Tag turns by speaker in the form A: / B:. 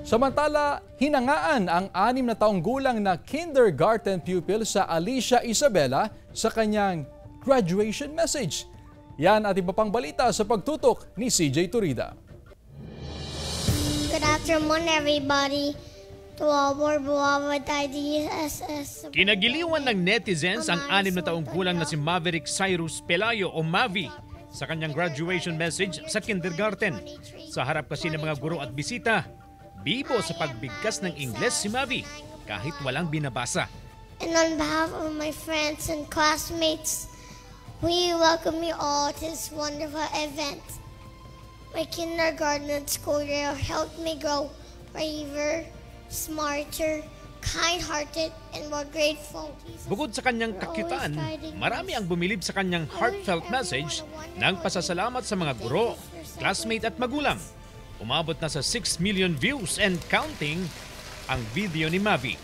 A: Samantala, hinangaan ang 6 na taong gulang na kindergarten pupil sa Alicia Isabela sa kanyang graduation message. Yan at iba pang balita sa pagtutok ni CJ Turida.
B: Good afternoon, everybody. To our beloved IDSS.
C: Kinagiliwan ng netizens ang 6 na taong gulang na si Maverick Cyrus Pelayo o Mavi sa kanyang graduation message sa kindergarten. Sa harap kasi ng mga guro at bisita, bibo sa pagbigkas ng Ingles si Mavi kahit walang binabasa.
B: And on behalf of my friends and classmates, we welcome you all to this wonderful event. My kindergarten and school year helped me grow braver, smarter, kind-hearted, and more grateful.
C: Bukod sa kanyang kakitaan, marami ang bumilib sa kanyang heartfelt message ng pasasalamat sa mga guro, classmate at magulang. Umabot na sa 6 million views and counting ang video ni Mavi.